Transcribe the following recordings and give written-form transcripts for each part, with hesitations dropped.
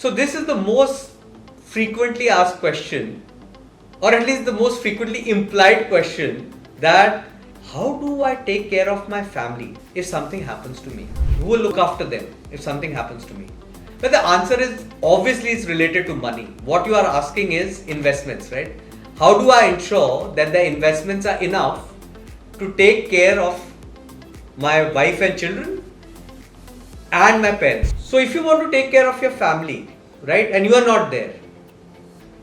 So this is the most frequently asked question, or at least the most frequently implied question, that how do I take care of my family if something happens to me? Who will look after them if something happens to me? But the answer is obviously it's related to money. What you are asking is investments, right? How do I ensure that the investments are enough to take care of my wife and children and my parents? So if you want to take care of your family, right, and you are not there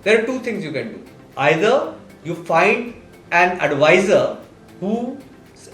are two things you can do. Either you find an advisor whose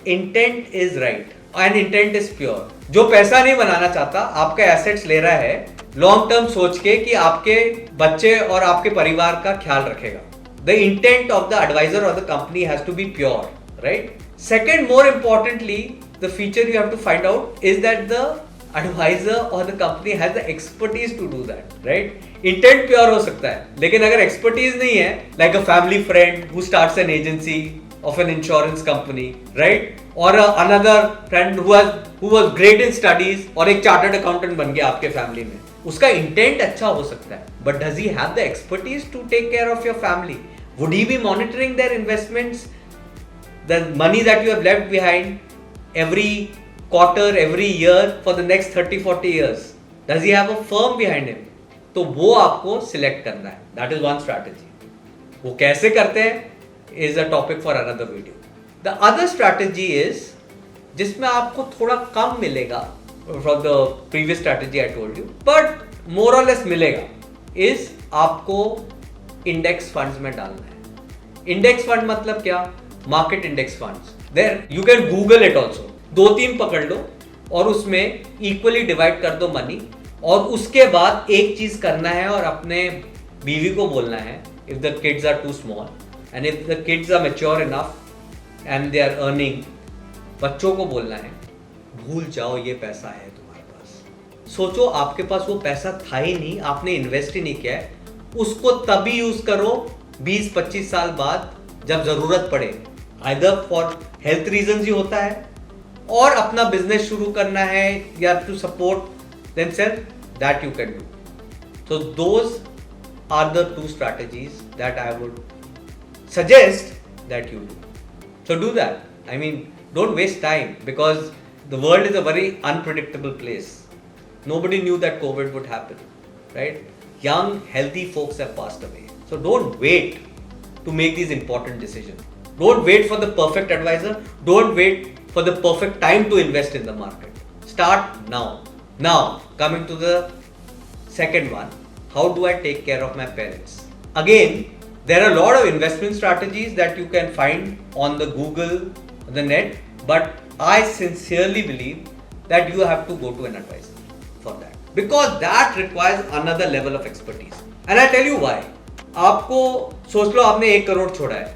intent is right and intent is pure. जो पैसा नहीं बनाना चाहता, आपका assets ले रहा है long term सोच के कि आपके बच्चे और आपके परिवार का ख्याल रखेगा. The intent of the advisor or the company has to be pure, right? Second, more importantly, the feature you have to find out is that the advisor or the company has the expertise to do that, right? Intent pure हो सकता है, लेकिन अगर expertise नहीं है, like a family friend who starts an agency of an insurance company, right? Or another friend who was great in studies और एक chartered accountant बन गया आपके family में, उसका intent अच्छा हो सकता है, but does he have the expertise to take care of your family? Would he be monitoring their investments, the money that you have left behind every quarter, every year for the next 30-40 years? Does he have a firm behind him? तो वो आपको select करना है. That is one strategy. वो कैसे करते हैं is a topic for another video. The other strategy is जिसमें आपको थोड़ा कम मिलेगा from the previous strategy I told you, but more or less मिलेगा, is आपको इंडेक्स फंड्स में डालना है. इंडेक्स फंड मतलब क्या? Market index funds. There you can Google it also. 2-3 पकड़ लो और उसमें इक्वली डिवाइड कर दो मनी, और उसके बाद एक चीज करना है और अपने बीवी को बोलना है, if the kids are too small and if the kids are mature enough and they are earning, बच्चों को बोलना है भूल जाओ ये पैसा है तुम्हारे पास. सोचो आपके पास वो पैसा था ही नहीं, आपने इन्वेस्ट ही नहीं किया है, उसको तभी यूज करो 20-25 साल बाद जब जरूरत पड़े. आइदर फॉर हेल्थ रीजंस ही होता है, और अपना बिजनेस शुरू करना है, या to support themselves, that you can do. So those are the two strategies that I would suggest that you do. So do that. I mean, don't waste time, because the world is a very unpredictable place. Nobody knew that COVID would happen, right? Young, healthy folks have passed away. So don't wait to make these important decisions. Don't wait for the perfect advisor. Don't wait for the perfect time to invest in the market. Start now. Now, coming to the second one, how do I take care of my parents? Again, there are a lot of investment strategies that you can find on the Google, the net, but I sincerely believe that you have to go to an advisor for that, because that requires another level of expertise. And I tell you why. आपको सोच लो आपने 1 करोड़ छोड़ा है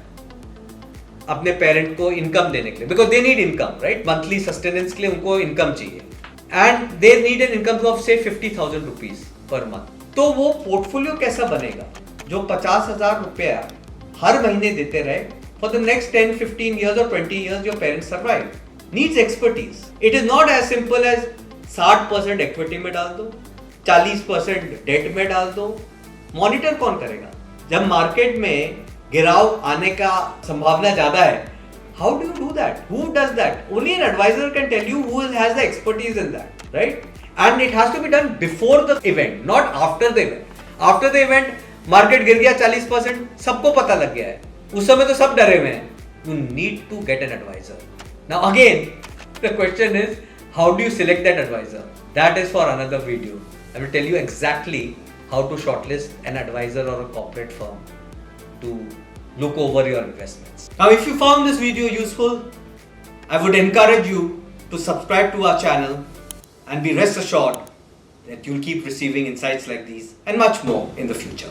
अपने parent को income देने के लिए, because they need income, right? Monthly sustenance के लिए उनको इनकम चाहिए, and they need an income of से 50,000 रुपीज पर मंथ. तो वो पोर्टफोलियो कैसा बनेगा जो 50,000 रुपया हर महीने देते रहे for the next 10-15 years or 20 years your parents survive? Needs expertise. It is not as simple as 60% equity में डाल दो, 40% डेट में डाल दो. मॉनिटर कौन करेगा जब मार्केट में गिराव आने का संभावना ज्यादा है? How do you do that? Who does that? Only an advisor can tell you, who has the expertise in that, right? And it has to be done before the event, not after the event. After the event, market गिर गया 40%, सबको पता लग गया है, उस समय तो सब डरे हुए हैं. You need to get an advisor. Now again, the question is, how do you select that advisor? That is for another video. I will tell you exactly how to shortlist an advisor or a corporate firm to look over your investments. Now, if you found this video useful, I would encourage you to subscribe to our channel, and be rest assured that you'll keep receiving insights like these and much more in the future.